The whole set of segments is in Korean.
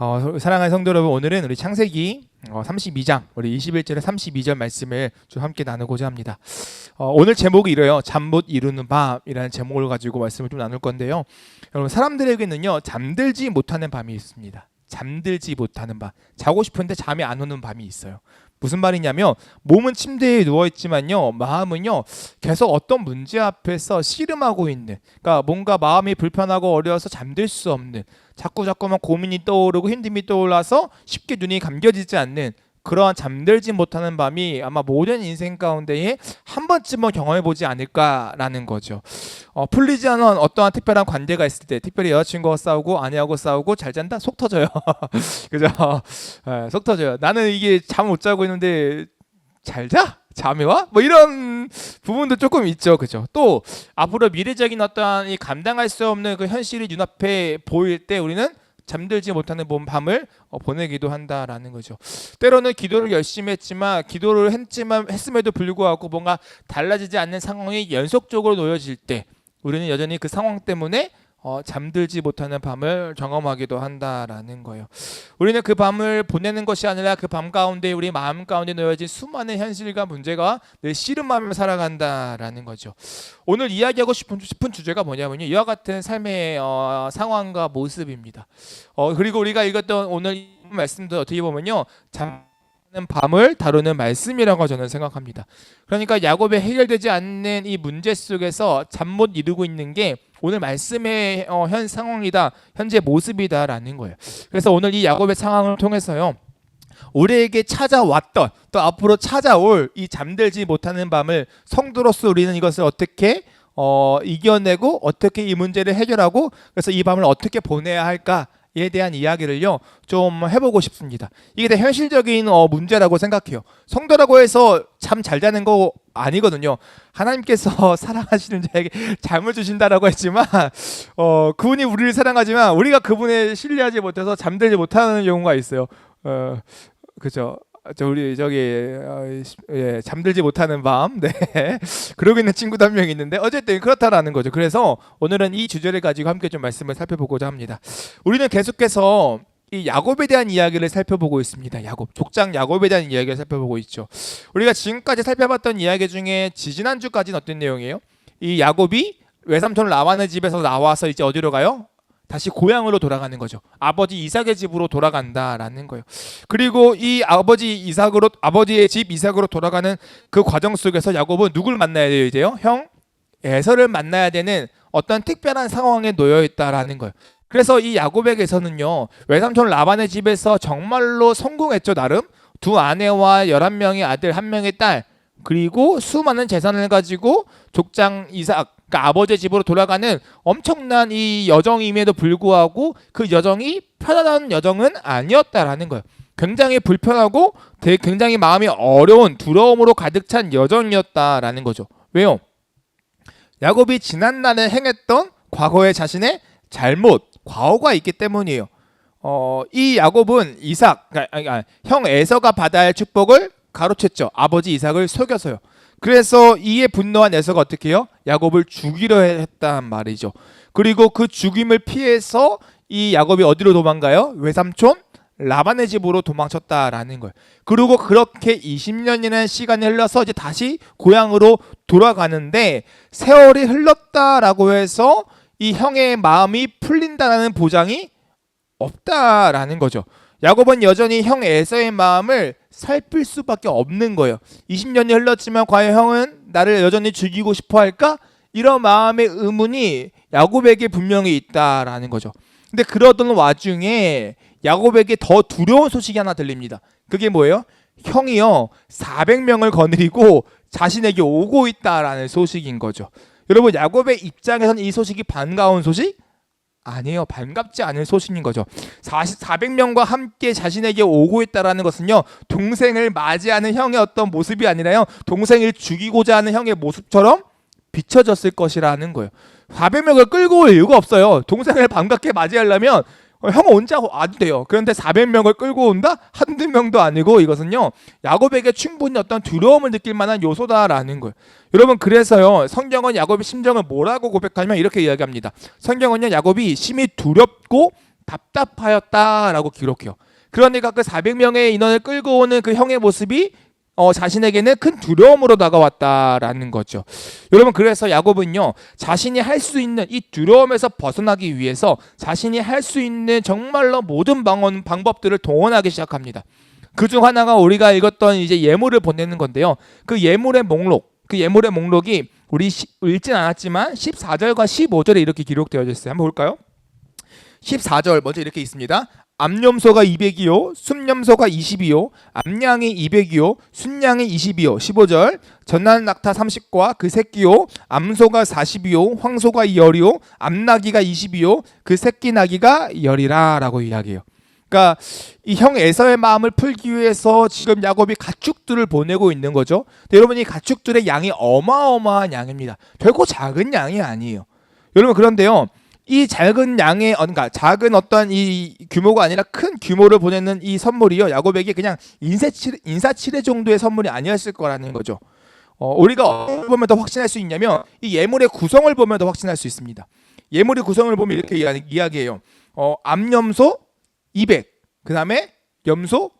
사랑하는 성도 여러분, 오늘은 우리 창세기 32장 우리 21절에 32절 말씀을 좀 함께 나누고자 합니다. 오늘 제목이 이래요. 잠 못 이루는 밤이라는 제목을 가지고 말씀을 좀 나눌 건데요. 여러분, 사람들에게는요 잠들지 못하는 밤이 있습니다. 잠들지 못하는 밤, 자고 싶은데 잠이 안 오는 밤이 있어요. 무슨 말이냐면, 몸은 침대에 누워있지만요 마음은요 계속 어떤 문제 앞에서 씨름하고 있는, 그러니까 뭔가 마음이 불편하고 어려워서 잠들 수 없는, 자꾸만 고민이 떠오르고 힘듦이 떠올라서 쉽게 눈이 감겨지지 않는 그러한 잠들지 못하는 밤이 아마 모든 인생 가운데에 한 번쯤은 경험해보지 않을까라는 거죠. 풀리지 않은 어떠한 특별한 관계가 있을 때, 특별히 여자친구와 싸우고 아내하고 싸우고 잘 잔다? 속 터져요. 그죠? 속 터져요. 나는 이게 잠 못 자고 있는데 잘 자? 잠이 와? 뭐 이런 부분도 조금 있죠. 그죠? 또 앞으로 미래적인 어떠한 이 감당할 수 없는 그 현실이 눈앞에 보일 때 우리는 잠들지 못하는 밤을 보내기도 한다라는 거죠. 때로는 기도를 열심히 했음에도 불구하고 뭔가 달라지지 않는 상황이 연속적으로 놓여질 때 우리는 여전히 그 상황 때문에 잠들지 못하는 밤을 경험하기도 한다라는 거예요. 우리는 그 밤을 보내는 것이 아니라 그 밤 가운데 우리 마음 가운데 놓여진 수많은 현실과 문제가 늘 씨름하며 살아간다라는 거죠. 오늘 이야기하고 싶은 주제가 뭐냐면요, 이와 같은 삶의 상황과 모습입니다. 그리고 우리가 읽었던 오늘 말씀도 어떻게 보면요, 잠자는 밤을 다루는 말씀이라고 저는 생각합니다. 그러니까 야곱의 해결되지 않는 이 문제 속에서 잠 못 이루고 있는 게 오늘 말씀의 현 상황이다, 현재 모습이다라는 거예요. 그래서 오늘 이 야곱의 상황을 통해서요, 우리에게 찾아왔던 또 앞으로 찾아올 이 잠들지 못하는 밤을 성도로서 우리는 이것을 어떻게 이겨내고 어떻게 이 문제를 해결하고, 그래서 이 밤을 어떻게 보내야 할까에 대한 이야기를요 좀 해보고 싶습니다. 이게 다 현실적인 문제라고 생각해요. 성도라고 해서 잠 잘 자는 거 아니거든요. 하나님께서 사랑하시는 자에게 잠을 주신다라고 했지만 그분이 우리를 사랑하지만 우리가 그분에 신뢰하지 못해서 잠들지 못하는 경우가 있어요. 그죠? 우리 잠들지 못하는 밤, 네, 그러고 있는 친구도 한 명 있는데 어쨌든 그렇다라는 거죠. 그래서 오늘은 이 주제를 가지고 함께 좀 말씀을 살펴보고자 합니다. 우리는 계속해서 이 야곱에 대한 이야기를 살펴보고 있습니다. 족장 야곱에 대한 이야기를 살펴보고 있죠. 우리가 지금까지 살펴봤던 이야기 중에 지난주까지는 어떤 내용이에요? 이 야곱이 외삼촌 라반의 집에서 나와서 이제 어디로 가요? 다시 고향으로 돌아가는 거죠. 아버지 이삭의 집으로 돌아간다라는 거예요. 그리고 이 아버지의 집 이삭으로 돌아가는 그 과정 속에서 야곱은 누굴 만나야 돼요? 이제요, 형 에서를 만나야 되는 어떤 특별한 상황에 놓여 있다라는 거예요. 그래서 이 야곱에게서는요, 외삼촌 라반의 집에서 정말로 성공했죠. 나름 두 아내와 11명의 아들, 1명의 딸, 그리고 수많은 재산을 가지고 족장 이삭, 그러니까 아버지의 집으로 돌아가는 엄청난 이 여정임에도 불구하고 그 여정이 편안한 여정은 아니었다라는 거예요. 굉장히 불편하고 굉장히 마음이 어려운 두려움으로 가득 찬 여정이었다라는 거죠. 왜요? 야곱이 지난날에 행했던 과거의 자신의 잘못, 과오가 있기 때문이에요. 이 야곱은 형 에서가 받아야 할 축복을 가로챘죠. 아버지 이삭을 속여서요. 그래서 이에 분노한 에서가 어떻게 해요? 야곱을 죽이려 했단 말이죠. 그리고 그 죽임을 피해서 이 야곱이 어디로 도망가요? 외삼촌 라반의 집으로 도망쳤다라는 거예요. 그리고 그렇게 20년이라는 시간이 흘러서 이제 다시 고향으로 돌아가는데, 세월이 흘렀다라고 해서 이 형의 마음이 풀린다는 보장이 없다라는 거죠. 야곱은 여전히 형 에서의 마음을 살필 수밖에 없는 거예요. 20년이 흘렀지만 과연 형은 나를 여전히 죽이고 싶어 할까? 이런 마음의 의문이 야곱에게 분명히 있다라는 거죠. 근데 그러던 와중에 야곱에게 더 두려운 소식이 하나 들립니다. 그게 뭐예요? 형이요 400명을 거느리고 자신에게 오고 있다라는 소식인 거죠. 여러분, 야곱의 입장에서는 이 소식이 반가운 소식? 아니에요. 반갑지 않은 소식인 거죠. 400명과 함께 자신에게 오고 있다라는 것은요, 동생을 맞이하는 형의 어떤 모습이 아니라요, 동생을 죽이고자 하는 형의 모습처럼 비춰졌을 것이라는 거예요. 400명을 끌고 올 이유가 없어요. 동생을 반갑게 맞이하려면 형 혼자 와도 돼요. 그런데 400명을 끌고 온다? 한두 명도 아니고 이것은요, 야곱에게 충분히 어떤 두려움을 느낄 만한 요소다라는 거예요. 여러분, 그래서요, 성경은 야곱의 심정을 뭐라고 고백하냐면 이렇게 이야기합니다. 성경은요, 야곱이 심히 두렵고 답답하였다라고 기록해요. 그러니까 그 400명의 인원을 끌고 오는 그 형의 모습이 자신에게는 큰 두려움으로 다가왔다라는 거죠. 여러분, 그래서 야곱은요, 자신이 할 수 있는 이 두려움에서 벗어나기 위해서 자신이 할 수 있는 정말로 모든 방법들을 동원하기 시작합니다. 그중 하나가 우리가 읽었던 이제 예물을 보내는 건데요. 그 예물의 목록이 우리 읽진 않았지만 14절과 15절에 이렇게 기록되어져 있어요. 한번 볼까요? 14절 먼저 이렇게 있습니다. 암염소가 200이요, 순염소가 20이요, 암양이 200이요, 순양이 20이요. 15절 전난 낙타 30과 그 새끼요, 암소가 40이요, 황소가 10이요, 암나기가 20이요, 그 새끼 나기가 10이라 라고 이야기해요. 그러니까 이 형 에서의 마음을 풀기 위해서 지금 야곱이 가축들을 보내고 있는 거죠. 여러분, 이 가축들의 양이 어마어마한 양입니다. 결코 작은 양이 아니에요. 여러분, 그런데요, 이 작은 양의, 그러니까 작은 어떤 이 규모가 아니라 큰 규모를 보내는 이 선물이요, 야곱에게 그냥 인사치레 정도의 선물이 아니었을 거라는 거죠. 우리가 어떻게 보면 더 확신할 수 있냐면 이 예물의 구성을 보면 더 확신할 수 있습니다. 예물의 구성을 보면 이렇게 이야기해요. 암염소 200, 그 다음에 염소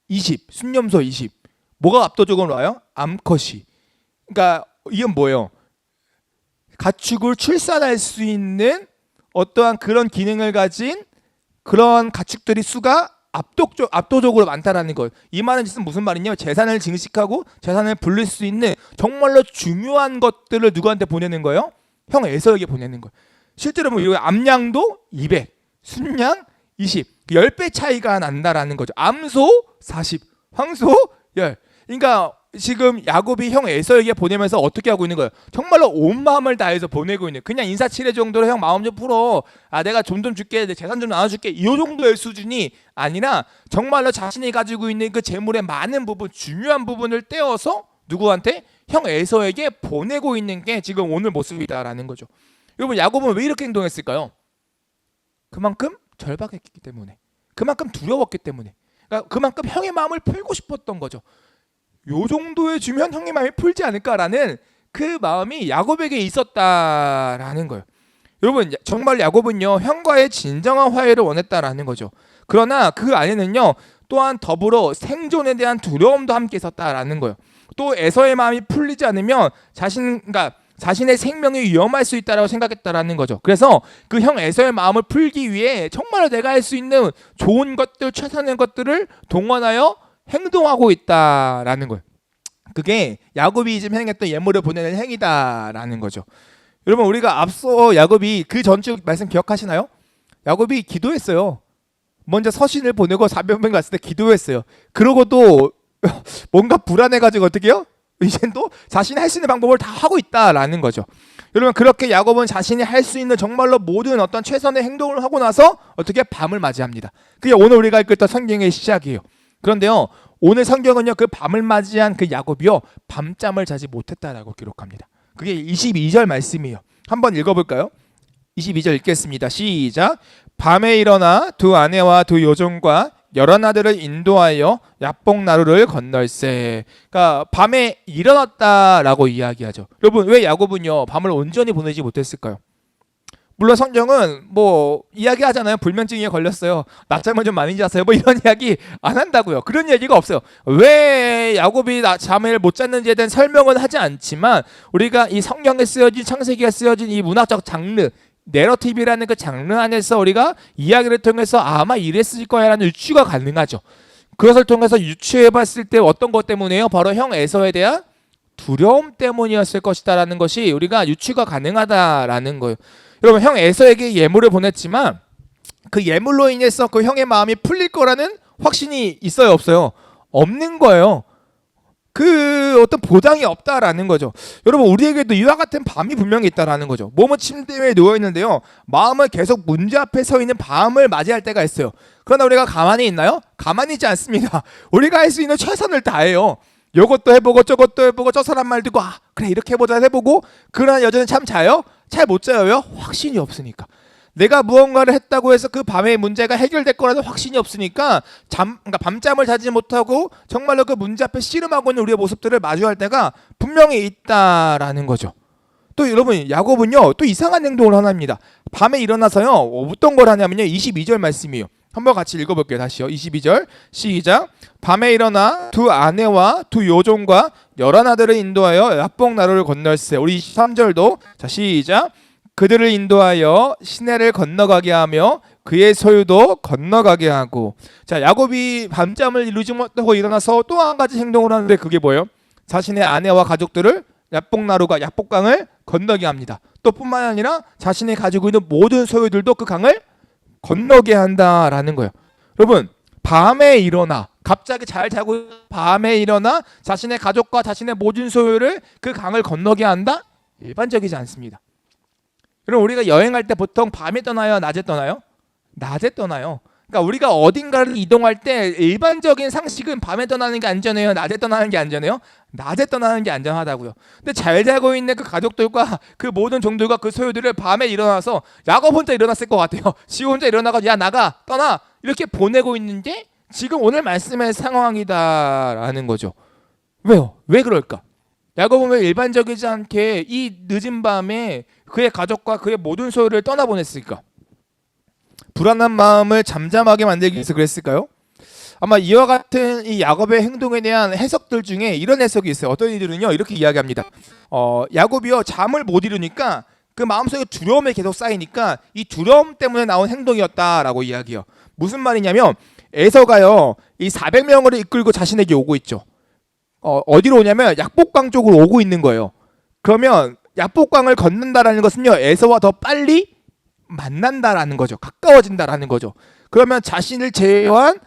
20, 순염소 20. 뭐가 압도적으로 와요? 암컷이. 그러니까 이건 뭐예요? 가축을 출산할 수 있는 어떠한 그런 기능을 가진 그런 가축들이 수가 압도적으로 많다라는 거예요. 이 말은 무슨 말이냐면 재산을 증식하고 재산을 불릴 수 있는 정말로 중요한 것들을 누구한테 보내는 거예요? 형 에서에게 보내는 거예요. 실제로 뭐 암양도 200, 순양 20, 10배 차이가 난다라는 거죠. 암소 40, 황소 10. 그러니까 지금 야곱이 형 에서에게 보내면서 어떻게 하고 있는 거예요? 정말로 온 마음을 다해서 보내고 있는, 그냥 인사치레 정도로 형 마음 좀 풀어, 내가 좀 줄게, 내 재산 좀 나눠줄게, 이 정도의 수준이 아니라 정말로 자신이 가지고 있는 그 재물의 많은 부분, 중요한 부분을 떼어서 누구한테? 형 에서에게 보내고 있는 게 지금 오늘 모습이다라는 거죠. 여러분, 야곱은 왜 이렇게 행동했을까요? 그만큼 절박했기 때문에, 그만큼 두려웠기 때문에, 그러니까 그만큼 형의 마음을 풀고 싶었던 거죠. 요 정도에 주면 형의 마음이 풀지 않을까라는 그 마음이 야곱에게 있었다라는 거예요. 여러분, 정말 야곱은요, 형과의 진정한 화해를 원했다라는 거죠. 그러나 그 안에는요, 또한 더불어 생존에 대한 두려움도 함께 있었다라는 거예요. 또 에서의 마음이 풀리지 않으면 자신의 생명이 위험할 수 있다라고 생각했다라는 거죠. 그래서 그 형 에서의 마음을 풀기 위해 정말 내가 할 수 있는 좋은 것들, 최선의 것들을 동원하여 행동하고 있다라는 거예요. 그게 야곱이 지금 행했던 예물을 보내는 행위다라는 거죠. 여러분, 우리가 앞서 야곱이 그 전주 말씀 기억하시나요? 야곱이 기도했어요. 먼저 서신을 보내고 400명 갔을 때 기도했어요. 그러고도 뭔가 불안해가지고 어떻게 해요? 이젠 또 자신이 할 수 있는 방법을 다 하고 있다라는 거죠. 여러분, 그렇게 야곱은 자신이 할 수 있는 정말로 모든 어떤 최선의 행동을 하고 나서 어떻게 밤을 맞이합니다. 그게 오늘 우리가 읽었던 성경의 시작이에요. 그런데요, 오늘 성경은요, 그 밤을 맞이한 그 야곱이요, 밤잠을 자지 못했다라고 기록합니다. 그게 22절 말씀이에요. 한번 읽어볼까요? 22절 읽겠습니다. 시작. 밤에 일어나 두 아내와 두 여종과 여러 나들을 인도하여 야복나루를 건널세. 그러니까 밤에 일어났다라고 이야기하죠. 여러분, 왜 야곱은요, 밤을 온전히 보내지 못했을까요? 물론 성경은 뭐 이야기하잖아요. 불면증에 걸렸어요. 낮잠을 좀 많이 잤어요. 뭐 이런 이야기 안 한다고요. 그런 얘기가 없어요. 왜 야곱이 잠을 못 잤는지에 대한 설명은 하지 않지만 우리가 이 성경에 쓰여진, 창세기에 쓰여진 이 문학적 장르, 내러티브라는 그 장르 안에서 우리가 이야기를 통해서 아마 이랬을 거야라는 유추가 가능하죠. 그것을 통해서 유추해봤을 때 어떤 것 때문에요? 바로 형 에서에 대한 두려움 때문이었을 것이다라는 것이 우리가 유추가 가능하다라는 거예요. 여러분, 형 에서에게 예물을 보냈지만 그 예물로 인해서 그 형의 마음이 풀릴 거라는 확신이 있어요, 없어요? 없는 거예요. 그 어떤 보장이 없다라는 거죠. 여러분, 우리에게도 이와 같은 밤이 분명히 있다라는 거죠. 몸은 침대 위에 누워 있는데요, 마음은 계속 문제 앞에 서 있는 밤을 맞이할 때가 있어요. 그러나 우리가 가만히 있나요? 가만히 있지 않습니다. 우리가 할 수 있는 최선을 다해요. 요것도 해보고 저것도 해보고 저 사람 말 듣고 그래 이렇게 해보자 해보고, 그러나 여전히 참 자요? 잘 못 자요. 확신이 없으니까. 내가 무언가를 했다고 해서 그 밤의 문제가 해결될 거라는 확신이 없으니까 그러니까 밤잠을 자지 못하고 정말로 그 문제 앞에 씨름하고 있는 우리의 모습들을 마주할 때가 분명히 있다라는 거죠. 또 여러분 야곱은요 또 이상한 행동을 하나입니다. 밤에 일어나서요 어떤 걸 하냐면요 22절 말씀이에요. 한번 같이 읽어볼게요. 다시요. 22절 시작. 밤에 일어나 두 아내와 두 요종과 열한 아들을 인도하여 야복 나루를 건널세. 우리 23절도 자 시작. 그들을 인도하여 시내를 건너가게 하며 그의 소유도 건너가게 하고. 자 야곱이 밤잠을 이루지 못하고 일어나서 또 한 가지 행동을 하는데 그게 뭐예요? 자신의 아내와 가족들을 야복나루가 야복강을 건너게 합니다. 또 뿐만 아니라 자신이 가지고 있는 모든 소유들도 그 강을 건너게 한다라는 거예요. 여러분 밤에 일어나 갑자기 잘 자고 밤에 일어나 자신의 가족과 자신의 모든 소유를 그 강을 건너게 한다? 일반적이지 않습니다. 여러분 우리가 여행할 때 보통 밤에 떠나요? 낮에 떠나요? 낮에 떠나요. 그러니까 우리가 어딘가를 이동할 때 일반적인 상식은 밤에 떠나는 게 안전해요? 낮에 떠나는 게 안전해요? 낮에 떠나는 게 안전하다고요. 근데 잘 자고 있는 그 가족들과 그 모든 종들과 그 소유들을 밤에 일어나서 야곱 혼자 일어났을 것 같아요. 지 혼자 일어나가지고 야 나가 떠나 이렇게 보내고 있는 게 지금 오늘 말씀의 상황이다라는 거죠. 왜요? 왜 그럴까? 야곱은 왜 일반적이지 않게 이 늦은 밤에 그의 가족과 그의 모든 소유를 떠나보냈을까? 불안한 마음을 잠잠하게 만들기 위해서 그랬을까요? 아마 이와 같은 이 야곱의 행동에 대한 해석들 중에 이런 해석이 있어요. 어떤 이들은요 이렇게 이야기합니다. 야곱이요 잠을 못 이루니까 그 마음속에 두려움이 계속 쌓이니까 이 두려움 때문에 나온 행동이었다라고 이야기해요. 무슨 말이냐면 에서가요 이 400명을 이끌고 자신에게 오고 있죠. 어디로 오냐면 약복강 쪽으로 오고 있는 거예요. 그러면 약복강을 건넌다라는 것은요 에서와 더 빨리 만난다라는 거죠. 가까워진다라는 거죠. 그러면 자신을 제외한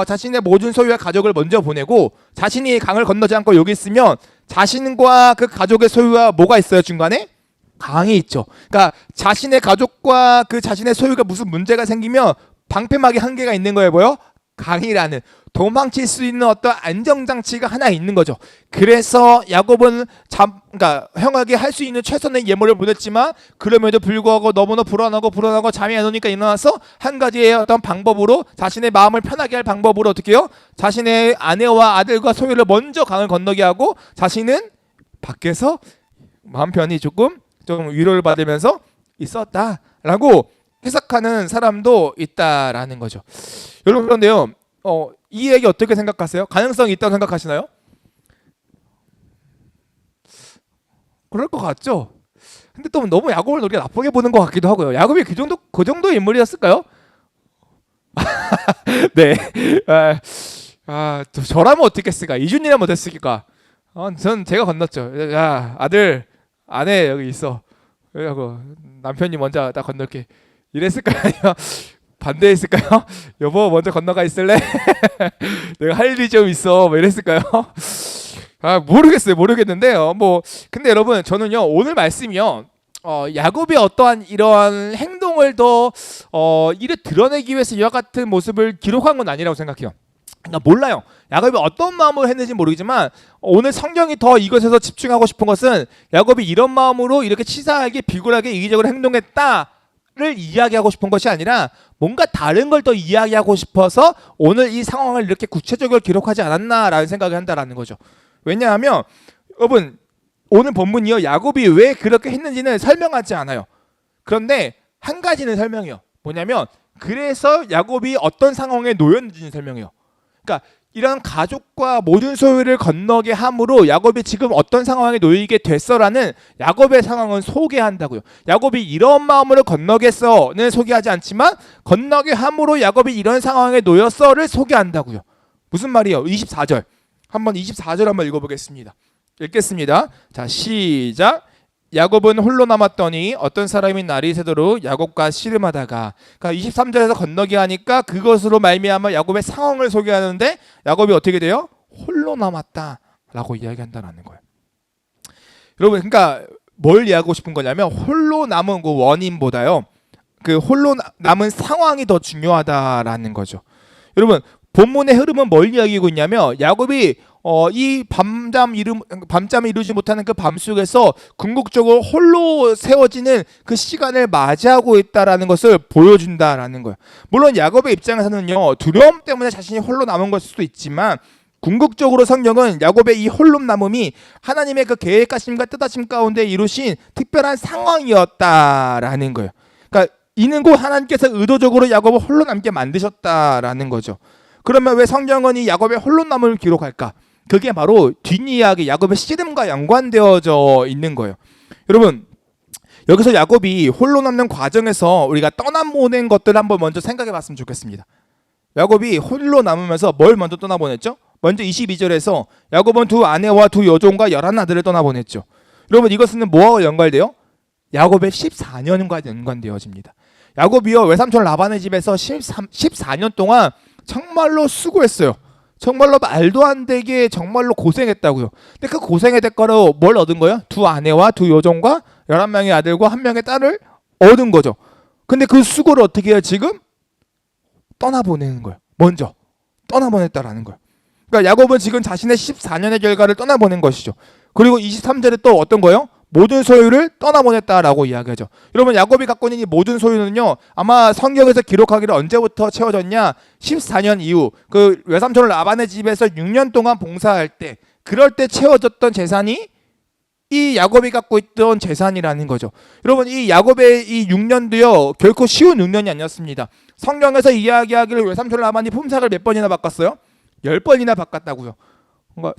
자신의 모든 소유와 가족을 먼저 보내고 자신이 강을 건너지 않고 여기 있으면 자신과 그 가족의 소유와 뭐가 있어요? 중간에? 강이 있죠. 그러니까 자신의 가족과 그 자신의 소유가 무슨 문제가 생기면 방패막이 한계가 있는 거예요. 뭐요? 강이라는 도망칠 수 있는 어떤 안정장치가 하나 있는 거죠. 그래서 야곱은 그러니까 형에게 할 수 있는 최선의 예물을 보냈지만 그럼에도 불구하고 너무나 불안하고 잠이 안 오니까 일어나서 한 가지의 어떤 방법으로 자신의 마음을 편하게 할 방법으로 어떻게 해요? 자신의 아내와 아들과 소유를 먼저 강을 건너게 하고 자신은 밖에서 마음 편히 조금 좀 위로를 받으면서 있었다라고 해석하는 사람도 있다라는 거죠. 여러분 그런데요, 이 얘기 어떻게 생각하세요? 가능성이 있다고 생각하시나요? 그럴 것 같죠. 근데 또 너무 야곱을 우리가 나쁘게 보는 것 같기도 하고요. 야곱이 그 정도 인물이었을까요? 네. 저라면 어떻겠을까? 이준이라면 어땠을까? 전 제가 건넜죠. 야 아들 아내 여기 있어. 그래갖고 남편이 먼저 딱 건널게. 이랬을까요? 아니면 반대했을까요? 여보 먼저 건너가 있을래? 내가 할 일이 좀 있어. 뭐 이랬을까요? 모르겠는데요. 근데 여러분 저는요 오늘 말씀이요 야곱이 어떠한 이러한 행동을 더 이를 드러내기 위해서 이와 같은 모습을 기록한 건 아니라고 생각해요. 그러니까 몰라요. 야곱이 어떤 마음으로 했는지 모르지만 오늘 성경이 더 이것에서 집중하고 싶은 것은 야곱이 이런 마음으로 이렇게 치사하게 비굴하게 이기적으로 행동했다를 이야기하고 싶은 것이 아니라 뭔가 다른 걸 더 이야기하고 싶어서 오늘 이 상황을 이렇게 구체적으로 기록하지 않았나라는 생각을 한다라는 거죠. 왜냐하면 여러분 오늘 본문이요 야곱이 왜 그렇게 했는지는 설명하지 않아요. 그런데 한 가지는 설명해요. 뭐냐면 그래서 야곱이 어떤 상황에 놓였는지는 설명해요. 그러니까 이런 가족과 모든 소유를 건너게 함으로 야곱이 지금 어떤 상황에 놓이게 됐어라는 야곱의 상황은 소개한다고요. 야곱이 이런 마음으로 건너겠어는 소개하지 않지만 건너게 함으로 야곱이 이런 상황에 놓였어를 소개한다고요. 무슨 말이에요? 24절. 24절 한번 읽어보겠습니다. 읽겠습니다. 자 시작. 야곱은 홀로 남았더니 어떤 사람이 날이 새도록 야곱과 씨름하다가, 그러니까 23절에서 건너게 하니까 그것으로 말미암아 야곱의 상황을 소개하는데 야곱이 어떻게 돼요? 홀로 남았다라고 이야기한다는 거예요. 여러분 그러니까 뭘 이야기하고 싶은 거냐면 홀로 남은 그 원인보다요 그 홀로 남은 상황이 더 중요하다라는 거죠. 여러분 본문의 흐름은 뭘 이야기하고 있냐면 야곱이 이 밤잠을 이루지 못하는 그 밤 속에서 궁극적으로 홀로 세워지는 그 시간을 맞이하고 있다라는 것을 보여준다라는 거예요. 물론 야곱의 입장에서는요 두려움 때문에 자신이 홀로 남은 것일 수도 있지만 궁극적으로 성경은 야곱의 이 홀로 남음이 하나님의 그 계획하심과 뜻하심 가운데 이루신 특별한 상황이었다라는 거예요. 그러니까 이는 곧 하나님께서 의도적으로 야곱을 홀로 남게 만드셨다라는 거죠. 그러면 왜 성경은 이 야곱의 홀로 남음을 기록할까? 그게 바로 뒷이야기 야곱의 씨름과 연관되어져 있는 거예요. 여러분, 여기서 야곱이 홀로 남는 과정에서 우리가 떠나보낸 것들을 한번 먼저 생각해 봤으면 좋겠습니다. 야곱이 홀로 남으면서 뭘 먼저 떠나보냈죠? 먼저 22절에서 야곱은 두 아내와 두 여종과 11아들을 떠나보냈죠. 여러분, 이것은 뭐와 연관돼요? 야곱의 14년과 연관되어집니다. 야곱이요, 외삼촌 라반의 집에서 14년 동안 정말로 수고했어요. 정말로 말도 안 되게 정말로 고생했다고요. 근데 그 고생의 대가로 뭘 얻은 거예요? 두 아내와 두 여종과 11명의 아들과 1명의 딸을 얻은 거죠. 근데 그 수고를 어떻게 해요? 지금 떠나보내는 거예요. 먼저 떠나보냈다라는 거예요. 그러니까 야곱은 지금 자신의 14년의 결과를 떠나보낸 것이죠. 그리고 23절에 또 어떤 거예요? 모든 소유를 떠나보냈다라고 이야기하죠. 여러분, 야곱이 갖고 있는 이 모든 소유는요, 아마 성경에서 기록하기를 언제부터 채워졌냐? 14년 이후 그 외삼촌 라반의 집에서 6년 동안 봉사할 때, 그럴 때 채워졌던 재산이 이 야곱이 갖고 있던 재산이라는 거죠. 여러분, 이 야곱의 이 6년도요 결코 쉬운 6년이 아니었습니다. 성경에서 이야기하기를 외삼촌 라반이 품삯을 몇 번이나 바꿨어요? 10번이나 바꿨다고요.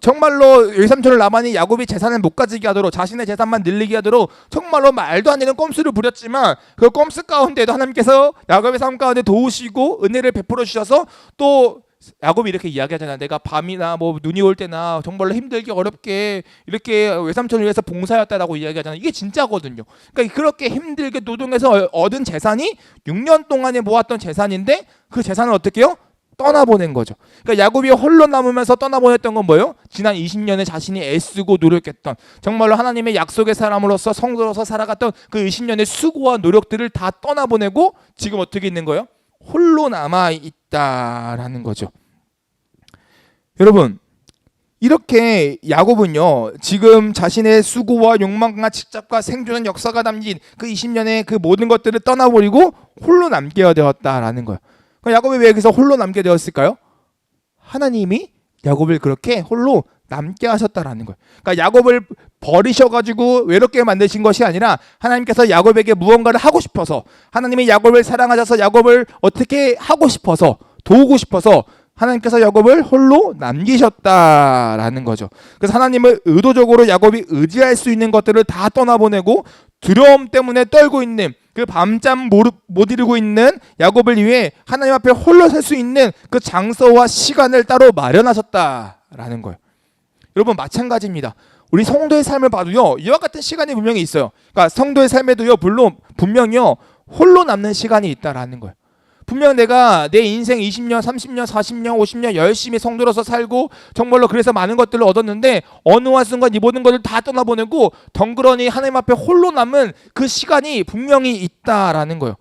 정말로 외삼촌 라반이 야곱이 재산을 못 가지게 하도록, 자신의 재산만 늘리게 하도록 정말로 말도 안 되는 꼼수를 부렸지만, 그 꼼수 가운데도 하나님께서 야곱의 삶 가운데 도우시고 은혜를 베풀어 주셔서, 또 야곱이 이렇게 이야기하잖아요. 내가 밤이나 뭐 눈이 올 때나 정말로 힘들게 어렵게 이렇게 외삼촌을 위해서 봉사했다라고 이야기하잖아요. 이게 진짜거든요. 그러니까 그렇게 힘들게 노동해서 얻은 재산이 6년 동안에 모았던 재산인데, 그 재산을 어떻게 해요? 떠나보낸 거죠. 그러니까 야곱이 홀로 남으면서 떠나보냈던 건 뭐예요? 지난 20년에 자신이 애쓰고 노력했던, 정말로 하나님의 약속의 사람으로서 성도로서 살아갔던 그 20년의 수고와 노력들을 다 떠나보내고 지금 어떻게 있는 거예요? 홀로 남아 있다라는 거죠. 여러분, 이렇게 야곱은요 지금 자신의 수고와 욕망과 직접과 생존의 역사가 담긴 그 20년의 그 모든 것들을 떠나버리고 홀로 남게 되었다라는 거예요. 그럼 야곱이 왜 여기서 홀로 남게 되었을까요? 하나님이 야곱을 그렇게 홀로 남게 하셨다라는 거예요. 그러니까 야곱을 버리셔가지고 외롭게 만드신 것이 아니라, 하나님께서 야곱에게 무언가를 하고 싶어서, 하나님이 야곱을 사랑하셔서 야곱을 어떻게 하고 싶어서, 도우고 싶어서 하나님께서 야곱을 홀로 남기셨다라는 거죠. 그래서 하나님을 의도적으로 야곱이 의지할 수 있는 것들을 다 떠나보내고 두려움 때문에 떨고 있는, 그 밤잠 못 이루고 있는 야곱을 위해 하나님 앞에 홀로 설 수 있는 그 장소와 시간을 따로 마련하셨다라는 거예요. 여러분, 마찬가지입니다. 우리 성도의 삶을 봐도요 이와 같은 시간이 분명히 있어요. 그러니까 성도의 삶에도요 물론 분명히요 홀로 남는 시간이 있다라는 거예요. 분명 내가 내 인생 20년, 30년, 40년, 50년 열심히 성도로서 살고 정말로 그래서 많은 것들을 얻었는데, 어느 한순간 이 모든 것을 다 떠나보내고 덩그러니 하나님 앞에 홀로 남은 그 시간이 분명히 있다라는 거예요.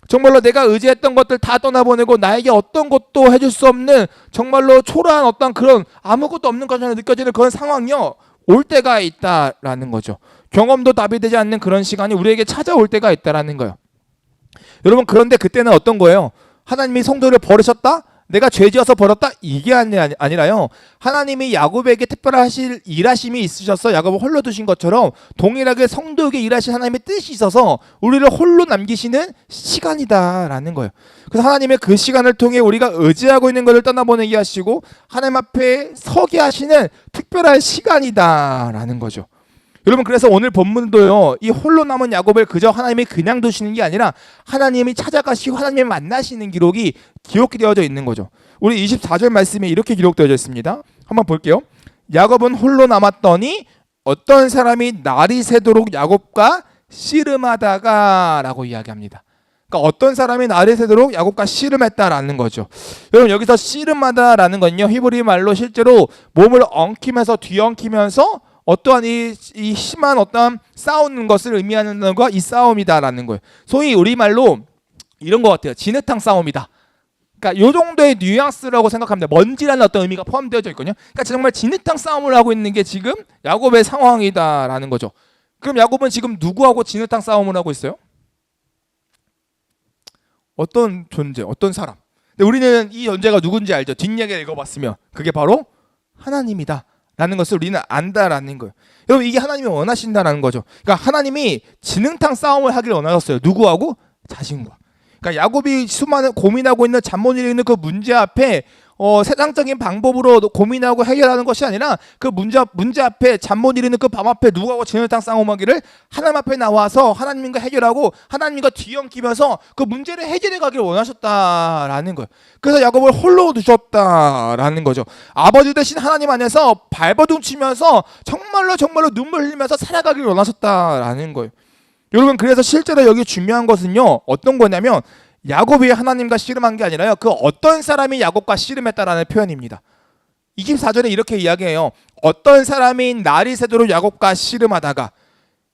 정말로 내가 의지했던 것들 다 떠나보내고 나에게 어떤 것도 해줄 수 없는, 정말로 초라한 어떤 그런 아무것도 없는 것처럼 느껴지는 그런 상황이요 올 때가 있다라는 거죠. 경험도 답이 되지 않는 그런 시간이 우리에게 찾아올 때가 있다라는 거예요. 여러분, 그런데 그때는 어떤 거예요? 하나님이 성도를 버리셨다? 내가 죄지어서 버렸다? 이게 아니라요, 하나님이 야곱에게 특별하실 일하심이 있으셔서 야곱을 홀로 두신 것처럼 동일하게 성도에게 일하신 하나님의 뜻이 있어서 우리를 홀로 남기시는 시간이다라는 거예요. 그래서 하나님의 그 시간을 통해 우리가 의지하고 있는 것을 떠나보내게 하시고 하나님 앞에 서게 하시는 특별한 시간이다라는 거죠. 여러분, 그래서 오늘 본문도요 이 홀로 남은 야곱을 그저 하나님이 그냥 두시는 게 아니라 하나님이 찾아가시고 하나님을 만나시는 기록이 기록되어져 있는 거죠. 우리 24절 말씀에 이렇게 기록되어져 있습니다. 한번 볼게요. 야곱은 홀로 남았더니 어떤 사람이 날이 새도록 야곱과 씨름하다가 라고 이야기합니다. 그러니까 어떤 사람이 날이 새도록 야곱과 씨름했다라는 거죠. 여러분, 여기서 씨름하다라는 건요 히브리 말로 실제로 몸을 엉키면서 뒤엉키면서 어떠한 이 심한 어떠한 싸우는 것을 의미하는 것과 이 싸움이다라는 거예요. 소위 우리말로 이런 것 같아요. 진흙탕 싸움이다. 그러니까 이 정도의 뉘앙스라고 생각합니다. 먼지라는 어떤 의미가 포함되어 있거든요. 그러니까 정말 진흙탕 싸움을 하고 있는 게 지금 야곱의 상황이다라는 거죠. 그럼 야곱은 지금 누구하고 진흙탕 싸움을 하고 있어요? 어떤 존재, 어떤 사람. 근데 우리는 이 존재가 누군지 알죠. 뒷얘기를 읽어봤으면 그게 바로 하나님이다 라는 것을 우리는 안다라는 거예요. 여러분, 이게 하나님이 원하신다라는 거죠. 그러니까 하나님이 진흙탕 싸움을 하길 원하셨어요. 누구하고? 자신과. 그러니까 야곱이 수많은 고민하고 있는 잠못을 읽는 그 문제 앞에 세상적인 방법으로 고민하고 해결하는 것이 아니라 그 문제 앞에 잠못 이루는 그 밤 앞에 누구하고 진흙탕 싸움하기를 하나님 앞에 나와서 하나님과 해결하고 하나님과 뒤엉키면서 그 문제를 해결해 가기를 원하셨다라는 거예요. 그래서 야곱을 홀로 두셨다라는 거죠. 아버지 대신 하나님 안에서 발버둥 치면서 정말로 눈물 흘리면서 살아가기를 원하셨다라는 거예요. 여러분, 그래서 실제로 여기 중요한 것은요, 어떤 거냐면 야곱이 하나님과 씨름한 게 아니라요, 그 어떤 사람이 야곱과 씨름했다라는 표현입니다. 24절에 이렇게 이야기해요. 어떤 사람이 날이 새도록 야곱과 씨름하다가.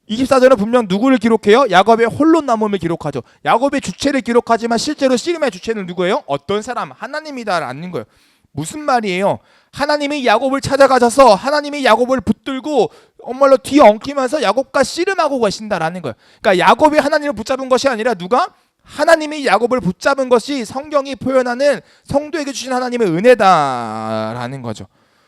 24절은 분명 누구를 기록해요? 야곱의 홀로 남음을 기록하죠. 야곱의 주체를 기록하지만 실제로 씨름의 주체는 누구예요? 어떤 사람, 하나님이다라는 거예요. 무슨 말이에요? 하나님이 야곱을 찾아가셔서 하나님이 야곱을 붙들고 정말로 뒤엉키면서 야곱과 씨름하고 계신다라는 거예요. 그러니까 야곱이 하나님을 붙잡은 것이 아니라 누가? 하나님이 야곱을 붙잡은 것이 성경이 표현하는 성도에게 주신 하나님의 은혜다라는 거죠.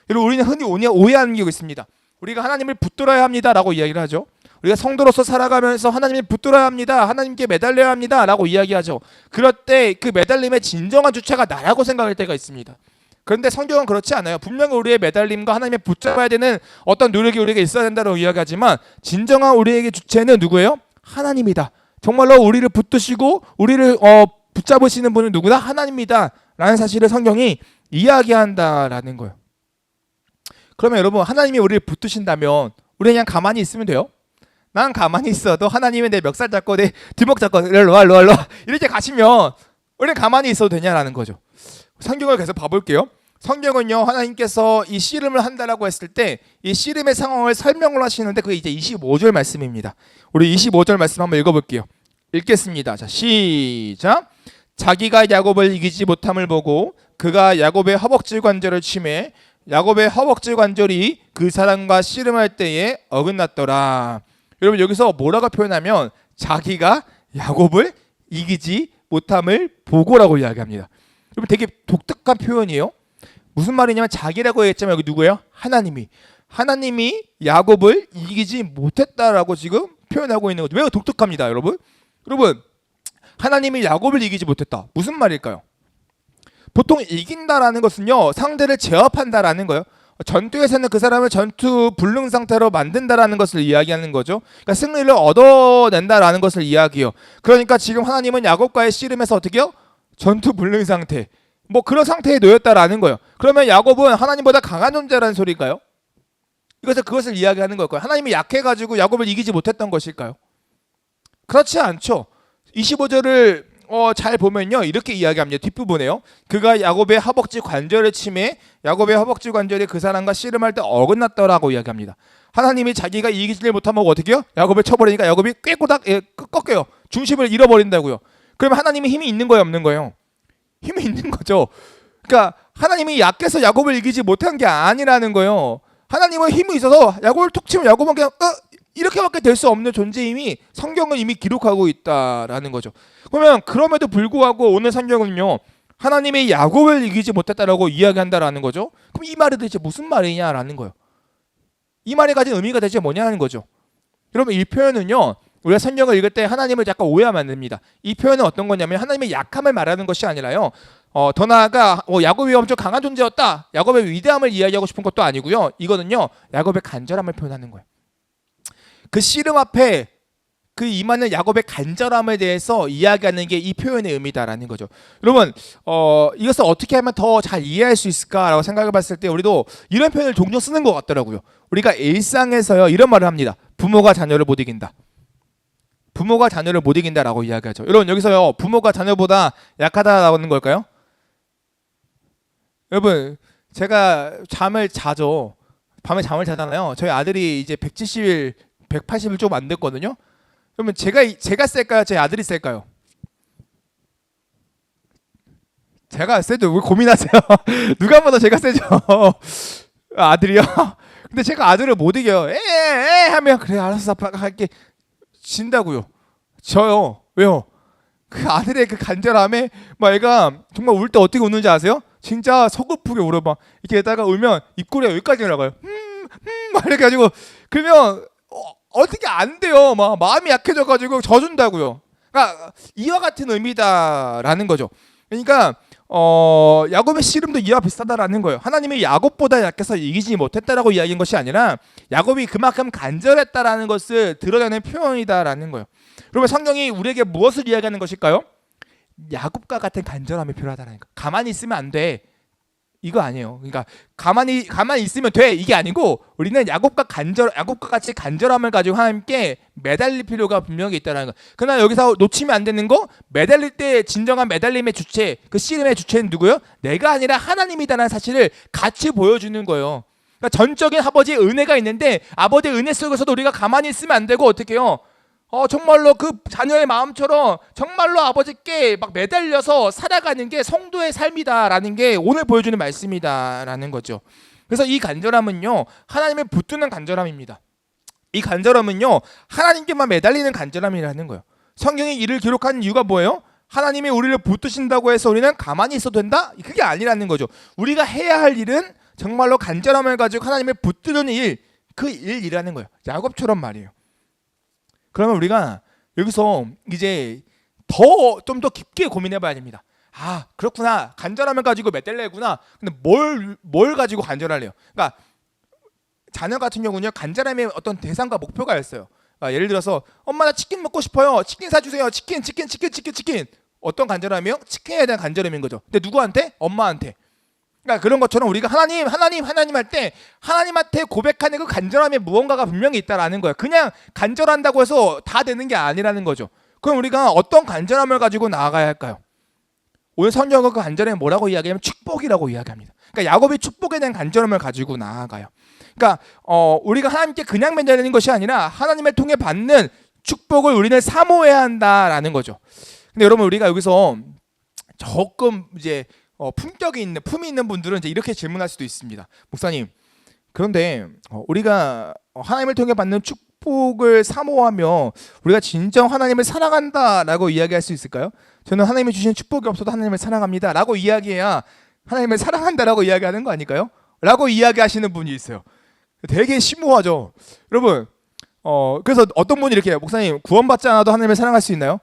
여러분, 우리는 흔히 오해하는 게 있습니다. 우리가 하나님을 붙들어야 합니다라고 이야기를 하죠. 우리가 성도로서 살아가면서 하나님을 붙들어야 합니다, 하나님께 매달려야 합니다라고 이야기하죠. 그럴 때 그 매달림의 진정한 주체가 나라고 생각할 때가 있습니다. 그런데 성경은 그렇지 않아요. 분명히 우리의 매달림과 하나님의 붙잡아야 되는 어떤 노력이 우리에게 있어야 된다고 이야기하지만 진정한 우리에게 주체는 누구예요? 하나님이다. 정말로 우리를 붙드시고 우리를 붙잡으시는 분은 누구다? 하나님이다 라는 사실을 성경이 이야기한다라는 거예요. 그러면 여러분, 하나님이 우리를 붙드신다면 우리 그냥 가만히 있으면 돼요? 난 가만히 있어도 하나님이 내 멱살 잡고 내 뒷목 잡고 일로 와 이렇게 가시면 우리는 가만히 있어도 되냐라는 거죠. 성경을 계속 봐볼게요. 성경은요, 하나님께서 이 씨름을 한다라고 했을 때 이 씨름의 상황을 설명을 하시는데 그게 이제 25절 말씀입니다. 우리 25절 말씀 한번 읽어볼게요. 읽겠습니다. 자, 시작. 자기가 야곱을 이기지 못함을 보고 그가 야곱의 허벅지 관절을 치매 야곱의 허벅지 관절이 그 사람과 씨름할 때에 어긋났더라. 여러분, 여기서 뭐라고 표현하면 자기가 야곱을 이기지 못함을 보고라고 이야기합니다. 여러분, 되게 독특한 표현이에요. 무슨 말이냐면 자기라고 했지만 여기 누구예요? 하나님이 야곱을 이기지 못했다라고 지금 표현하고 있는 거죠. 매우 독특합니다, 여러분. 여러분, 하나님이 야곱을 이기지 못했다. 무슨 말일까요? 보통 이긴다라는 것은요, 상대를 제압한다라는 거예요. 전투에서는 그 사람을 전투 불능 상태로 만든다라는 것을 이야기하는 거죠. 그러니까 승리를 얻어낸다라는 것을 이야기해요. 그러니까 지금 하나님은 야곱과의 씨름에서 어떻게 해요? 전투 불능 상태, 뭐 그런 상태에 놓였다라는 거예요. 그러면 야곱은 하나님보다 강한 존재라는 소리일까요? 그것을 이야기하는 걸까요? 하나님이 약해가지고 야곱을 이기지 못했던 것일까요? 그렇지 않죠. 25절을 잘 보면요, 이렇게 이야기합니다. 뒷부분에요. 그가 야곱의 허벅지 관절을 치매 야곱의 허벅지 관절이 그 사람과 씨름할 때 어긋났더라고 이야기합니다. 하나님이 자기가 이기지 못하면 어떻게 해요? 야곱을 쳐버리니까 야곱이 꾀꼬닥 꺾여요. 중심을 잃어버린다고요. 그러면 하나님이 힘이 있는 거예요, 없는 거예요? 힘이 있는 거죠. 그러니까 하나님이 약해서 야곱을 이기지 못한 게 아니라는 거예요. 하나님은 힘이 있어서 야곱을 툭 치면 야곱은 그냥 이렇게밖에 될 수 없는 존재임이 성경은 이미 기록하고 있다라는 거죠. 그러면 그럼에도 불구하고 오늘 성경은요, 하나님이 야곱을 이기지 못했다라고 이야기한다라는 거죠. 그럼 이 말이 도대체 무슨 말이냐라는 거예요. 이 말이 가진 의미가 대체 뭐냐는 거죠. 여러분, 이 표현은요, 우리가 성경을 읽을 때 하나님을 약간 오해하면 안 됩니다. 이 표현은 어떤 거냐면 하나님의 약함을 말하는 것이 아니라요, 더 나아가 야곱이 엄청 강한 존재였다, 야곱의 위대함을 이야기하고 싶은 것도 아니고요. 이거는요, 야곱의 간절함을 표현하는 거예요. 그 씨름 앞에 그 임하는 야곱의 간절함에 대해서 이야기하는 게 이 표현의 의미다라는 거죠. 여러분, 이것을 어떻게 하면 더 잘 이해할 수 있을까라고 생각해 봤을 때 우리도 이런 표현을 종종 쓰는 것 같더라고요. 우리가 일상에서요, 이런 말을 합니다. 부모가 자녀를 못 이긴다. 부모가 자녀를 못 이긴다라고 이야기하죠. 여러분, 여기서요, 부모가 자녀보다 약하다라는 걸까요? 여러분, 제가 잠을 자죠. 밤에 잠을 자잖아요. 저희 아들이 이제 170일, 180일 좀 안 됐거든요. 그러면 제가 셀까요? 제 아들이 셀까요? 제가 세죠. 왜 고민하세요? 누가 보다 제가 세죠. 아들이요? 근데 제가 아들을 못 이겨요. 에 하면 그래 알았어 아빠 갈게. 진다고요. 저요. 왜요? 그 아들의 그 간절함에 막 애가 정말 울 때 어떻게 우는지 아세요? 진짜 서글프게 울어 막 이렇게 했다가 울면 입꼬리가 여기까지 올라가요. 막 이렇게 가지고 그러면 어떻게 안 돼요. 막 마음이 약해져가지고 져준다고요. 그러니까 이와 같은 의미다라는 거죠. 그러니까 야곱의 씨름도 이와 비슷하다라는 거예요. 하나님이 야곱보다 약해서 이기지 못했다라고 이야기한 것이 아니라 야곱이 그만큼 간절했다라는 것을 드러내는 표현이다라는 거예요. 그러면 성경이 우리에게 무엇을 이야기하는 것일까요? 야곱과 같은 간절함이 필요하다는 거. 가만히 있으면 안 돼. 이거 아니에요. 그러니까 가만히 있으면 돼. 이게 아니고 우리는 야곱과 같이 간절함을 가지고 하나님께 매달릴 필요가 분명히 있다는 거. 그러나 여기서 놓치면 안 되는 거, 매달릴 때 진정한 매달림의 주체, 그 씨름의 주체는 누구요? 내가 아니라 하나님이다라는 사실을 같이 보여주는 거예요. 그러니까 전적인 아버지의 은혜가 있는데 아버지의 은혜 속에서도 우리가 가만히 있으면 안 되고 어떻게 해요? 정말로 그 자녀의 마음처럼 정말로 아버지께 막 매달려서 살아가는 게 성도의 삶이다라는 게 오늘 보여주는 말씀이다라는 거죠. 그래서 이 간절함은요, 하나님을 붙드는 간절함입니다. 이 간절함은요, 하나님께만 매달리는 간절함이라는 거예요. 성경이 이를 기록한 이유가 뭐예요? 하나님이 우리를 붙드신다고 해서 우리는 가만히 있어도 된다? 그게 아니라는 거죠. 우리가 해야 할 일은 정말로 간절함을 가지고 하나님을 붙드는 일, 그 일이라는 거예요. 야곱처럼 말이에요. 그러면 우리가 여기서 이제 좀 더 깊게 고민해 봐야 됩니다. 아, 그렇구나. 간절함을 가지고 매달려야구나. 근데 뭘 가지고 간절할래요? 그러니까 자녀 같은 경우는요, 간절함의 어떤 대상과 목표가 있어요. 그러니까 예를 들어서 엄마 나 치킨 먹고 싶어요. 치킨 사주세요. 치킨. 어떤 간절함이요? 치킨에 대한 간절함인 거죠. 근데 누구한테? 엄마한테. 그러니까 그런 것처럼 우리가 하나님 할 때 하나님한테 고백하는 그 간절함에 무언가가 분명히 있다라는 거예요. 그냥 간절한다고 해서 다 되는 게 아니라는 거죠. 그럼 우리가 어떤 간절함을 가지고 나아가야 할까요? 오늘 성경은 그 간절함이 뭐라고 이야기하면 축복이라고 이야기합니다. 그러니까 야곱이 축복에 대한 간절함을 가지고 나아가요. 그러니까 우리가 하나님께 그냥 매달리는 것이 아니라 하나님을 통해 받는 축복을 우리는 사모해야 한다라는 거죠. 근데 여러분 우리가 여기서 조금 이제 품이 있는 분들은 이제 이렇게 질문할 수도 있습니다. 목사님, 그런데 우리가 하나님을 통해 받는 축복을 사모하며 우리가 진정 하나님을 사랑한다라고 이야기할 수 있을까요? 저는 하나님이 주신 축복이 없어도 하나님을 사랑합니다라고 이야기해야 하나님을 사랑한다라고 이야기하는 거 아닐까요? 라고 이야기하시는 분이 있어요. 되게 심오하죠. 여러분, 그래서 어떤 분이 이렇게 해요. 목사님, 구원받지 않아도 하나님을 사랑할 수 있나요?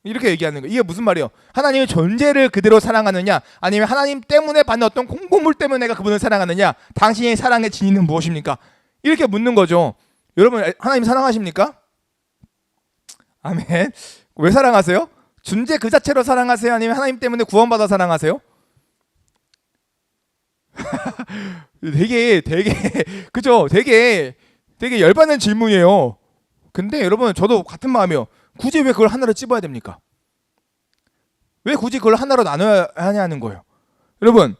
이렇게 얘기하는 거예요. 이게 무슨 말이에요? 하나님의 존재를 그대로 사랑하느냐, 아니면 하나님 때문에 받는 어떤 공고물 때문에 내가 그분을 사랑하느냐, 당신의 사랑의 진위는 무엇입니까? 이렇게 묻는 거죠. 여러분, 하나님 사랑하십니까? 아멘. 왜 사랑하세요? 존재 그 자체로 사랑하세요? 아니면 하나님 때문에 구원받아 사랑하세요? 되게 그죠? 되게 열받는 질문이에요. 근데 여러분, 저도 같은 마음이에요. 굳이 왜 그걸 하나로 찝어야 됩니까? 왜 굳이 그걸 하나로 나눠야 하냐는 거예요. 여러분,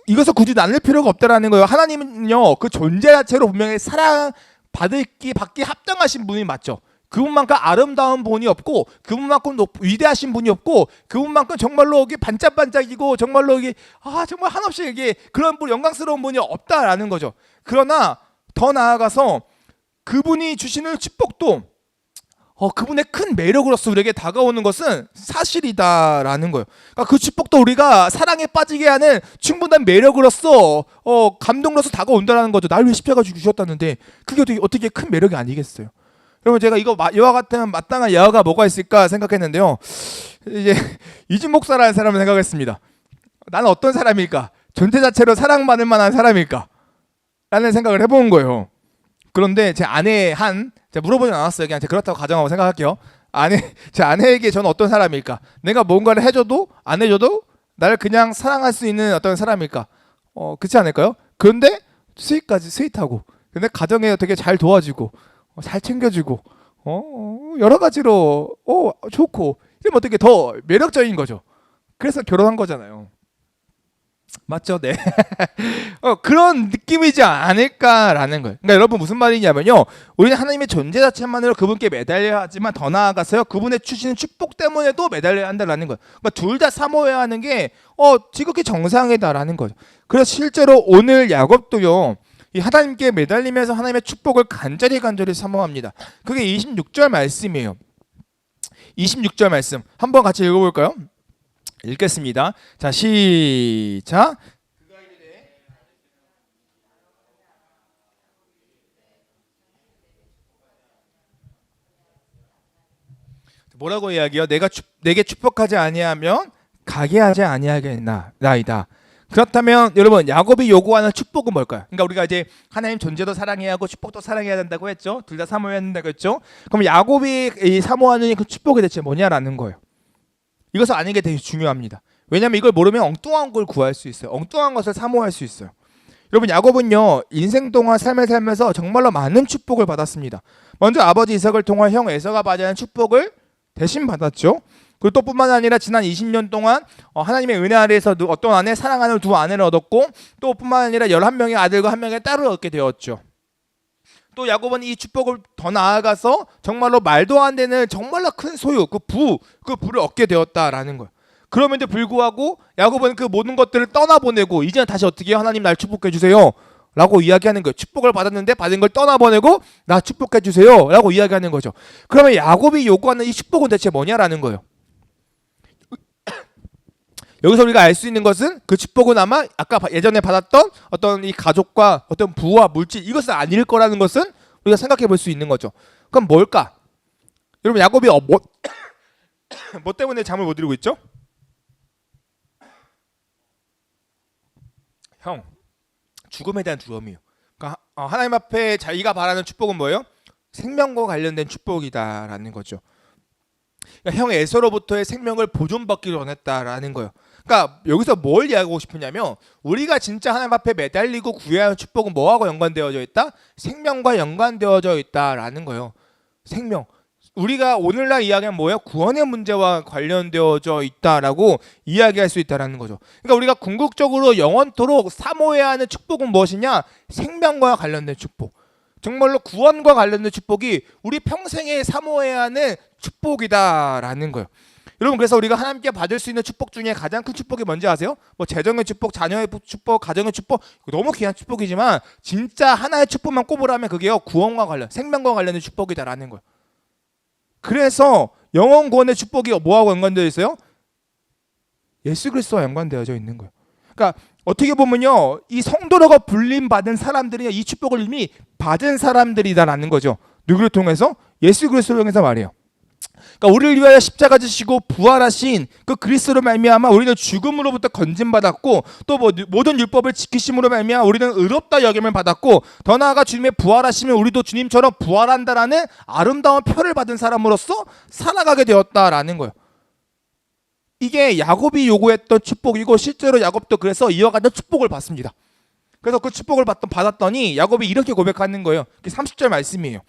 이것을 굳이 나눌 필요가 없다라는 거예요. 하나님은요, 그 존재 자체로 분명히 사랑 받기 합당하신 분이 맞죠. 그분만큼 아름다운 분이 없고, 그분만큼 위대하신 분이 없고, 그분만큼 정말로 이게 반짝반짝이고 정말로 이게 정말 한없이 이게 그런 분, 영광스러운 분이 없다라는 거죠. 그러나 더 나아가서 그분이 주시는 축복도 그분의 큰 매력으로서 우리에게 다가오는 것은 사실이다라는 거예요. 그러니까 그 축복도 우리가 사랑에 빠지게 하는 충분한 매력으로서 감동으로서 다가온다는 거죠. 날 위해 십자가지고 주셨다는데 그게 어떻게 큰 매력이 아니겠어요. 여러분, 제가 이와 같은 마땅한 예화가 뭐가 있을까 생각했는데요. 이제 이준 목사라는 사람을 생각했습니다. 나는 어떤 사람일까? 존재 자체로 사랑받을 만한 사람일까? 라는 생각을 해본 거예요. 그런데 제 아내 제가 물어보진 않았어요. 그냥 제가 그렇다고 가정하고 생각할게요. 제 아내에게 저는 어떤 사람일까? 내가 뭔가를 해줘도 안 해줘도 나를 그냥 사랑할 수 있는 어떤 사람일까? 그렇지 않을까요? 그런데 스윗하고, 근데 가정에 되게 잘 도와주고, 잘 챙겨주고, 여러 가지로 좋고, 이러면 어떻게 더 매력적인 거죠. 그래서 결혼한 거잖아요. 맞죠? 네. 그런 느낌이지 않을까라는 거예요. 그러니까 여러분, 무슨 말이냐면요, 우리는 하나님의 존재 자체만으로 그분께 매달려야 하지만 더 나아가서요, 그분의 주시는 축복 때문에도 매달려야 한다라는 거예요. 그러니까 둘 다 사모해야 하는 게 지극히 정상이다라는 거죠. 그래서 실제로 오늘 야곱도요, 이 하나님께 매달리면서 하나님의 축복을 간절히 사모합니다. 그게 26절 말씀이에요. 26절 말씀 한번 같이 읽어볼까요? 읽겠습니다. 자, 시작. 뭐라고 이야기요? 내게 축복하지 아니하면 가게 하지 아니하겠나이다. 그렇다면 여러분, 야곱이 요구하는 축복은 뭘까요? 그러니까 우리가 이제 하나님 존재도 사랑해야 하고 축복도 사랑해야 된다고 했죠. 둘 다 사모해야 된다고 했죠. 그럼 야곱이 이 사모하는 그 축복이 대체 뭐냐라는 거예요. 이것을 아는 게 되게 중요합니다. 왜냐하면 이걸 모르면 엉뚱한 걸 구할 수 있어요. 엉뚱한 것을 사모할 수 있어요. 여러분, 야곱은요 인생 동안 삶을 살면서 정말로 많은 축복을 받았습니다. 먼저 아버지 이삭을 통한 형 에서가 받은 축복을 대신 받았죠. 그리고 또 뿐만 아니라 지난 20년 동안 하나님의 은혜 아래에서 어떤 아내, 사랑하는 두 아내를 얻었고, 또 뿐만 아니라 11명의 아들과 1명의 딸을 얻게 되었죠. 또 야곱은 이 축복을 더 나아가서 정말로 말도 안 되는 정말로 큰 소유, 그 부를 얻게 되었다라는 거예요. 그럼에도 불구하고 야곱은 그 모든 것들을 떠나보내고 이제는 다시 어떻게 해요? 하나님 날 축복해 주세요 라고 이야기하는 거예요. 축복을 받았는데 받은 걸 떠나보내고 나 축복해 주세요 라고 이야기하는 거죠. 그러면 야곱이 요구하는 이 축복은 대체 뭐냐라는 거예요. 여기서 우리가 알 수 있는 것은 그 축복은 아마 아까 예전에 받았던 어떤 이 가족과 어떤 부와 물질, 이것은 아닐 거라는 것은 우리가 생각해 볼 수 있는 거죠. 그럼 뭘까? 여러분, 야곱이 뭐 때문에 잠을 못 이루고 있죠? 죽음에 대한 두려움이에요. 그러니까 하나님 앞에 자기가 바라는 축복은 뭐예요? 생명과 관련된 축복이다라는 거죠. 그러니까 형 에서로부터의 생명을 보존받기를 원했다라는 거예요. 그러니까 여기서 뭘 이야기하고 싶으냐면, 우리가 진짜 하나님 앞에 매달리고 구해야 하는 축복은 뭐하고 연관되어져 있다? 생명과 연관되어져 있다라는 거예요. 생명. 우리가 오늘날 이야기하면 뭐예요? 구원의 문제와 관련되어져 있다라고 이야기할 수 있다라는 거죠. 그러니까 우리가 궁극적으로 영원토록 사모해야 하는 축복은 무엇이냐? 생명과 관련된 축복. 정말로 구원과 관련된 축복이 우리 평생에 사모해야 하는 축복이다라는 거예요. 여러분, 그래서 우리가 하나님께 받을 수 있는 축복 중에 가장 큰 축복이 뭔지 아세요? 뭐 재정의 축복, 자녀의 축복, 가정의 축복, 너무 귀한 축복이지만 진짜 하나의 축복만 꼽으라면 그게요, 구원과 관련, 생명과 관련된 축복이다라는 거예요. 그래서 영원 구원의 축복이 뭐하고 연관되어 있어요? 예수 그리스도와 연관되어져 있는 거예요. 그러니까 어떻게 보면요, 이 성도로가 불림 받은 사람들이 이 축복을 이미 받은 사람들이다라는 거죠. 누구를 통해서? 예수 그리스도를 통해서 말이에요. 그러니까 우리를 위하여 십자가 지시고 부활하신 그 그리스도로 말미암아 우리는 죽음으로부터 건짐받았고, 또 모든 율법을 지키심으로 말미암아 우리는 의롭다 여김을 받았고, 더 나아가 주님의 부활하시면 우리도 주님처럼 부활한다라는 아름다운 표를 받은 사람으로서 살아가게 되었다라는 거예요. 이게 야곱이 요구했던 축복이고, 실제로 야곱도 그래서 이와 같은 축복을 받습니다. 그래서 그 축복을 받았더니 야곱이 이렇게 고백하는 거예요. 30절 말씀이에요.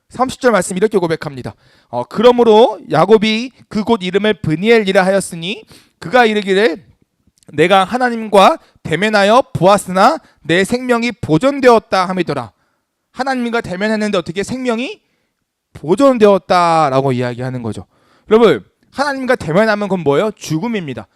30절 말씀 이렇게 고백합니다. 그러므로 야곱이 그곳 이름을 브니엘이라 하였으니 그가 이르기를 내가 하나님과 대면하여 보았으나 내 생명이 보존되었다 함이더라. 하나님과 대면했는데 어떻게 생명이 보존되었다라고 이야기하는 거죠. 여러분, 하나님과 대면하면 그건 뭐예요? 죽음입니다.